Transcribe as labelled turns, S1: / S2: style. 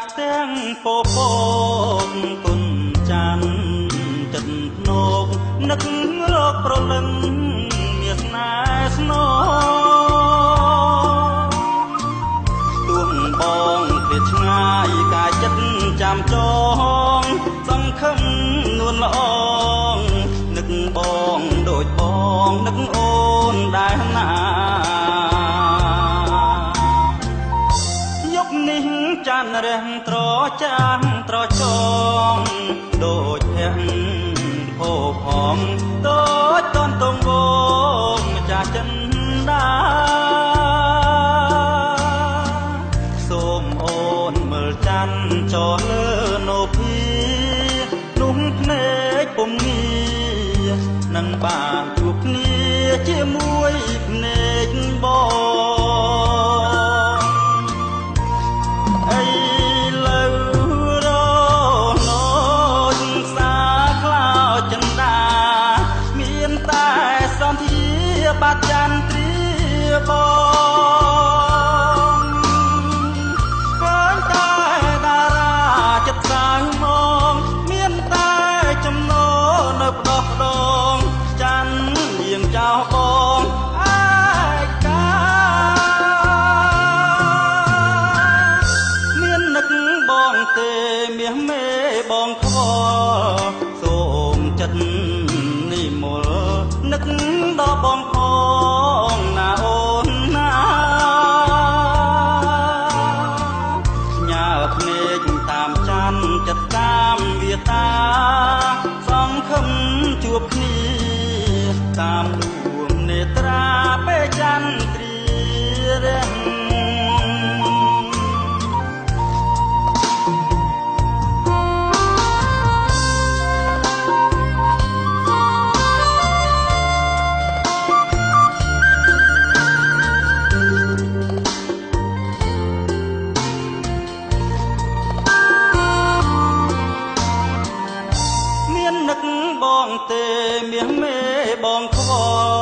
S1: តទាំងពពកគុណច័ន្ទចិត្តភ្នកនឹករកប្រលឹងមានស្នេហ៍ស្នងទួងបងឃ្លាតឆ្ងាយកាយចិត្តចាំចងសង្ឃឹមនួនល្អងនឹកបងដូចបងនឹកអូនដែរណាយប់នេះច័ន្ទរះត្រចាំងត្រចងដូចភ័ក្រភោផងដូចតនតងវងម្ចាស់ចិនដាសូមអូនមើលច័ន្ទចរលើនោភីនោះភ្នែកពុំងារនឹងបានជួបគ្នាជាមួយភ្នែកបងអីលើរណូចសាខ្លោចចិនដាមានតែសន្ធាបាត់ចន្ទ្រាបងឃើញតែតារាចិត្តសាងមកមានតែចំណោនៅផ្ដោះផ្ដងច័ន្ទយាងចោលបងអាយកាមាននឹកបងទេមាសមេបងខ្វល់សូមចិត្តនិមលនឹកដល់បងផងណាអូនណាញើភ្នែកតាមច័ន្ទចិត្តតាមវាតាសង្ឃឹមជួបគ្នាតាមដួងនេត្រាពេលចន្ទ្រារះមាននឹកបងទេមាសមេបងខ្វល់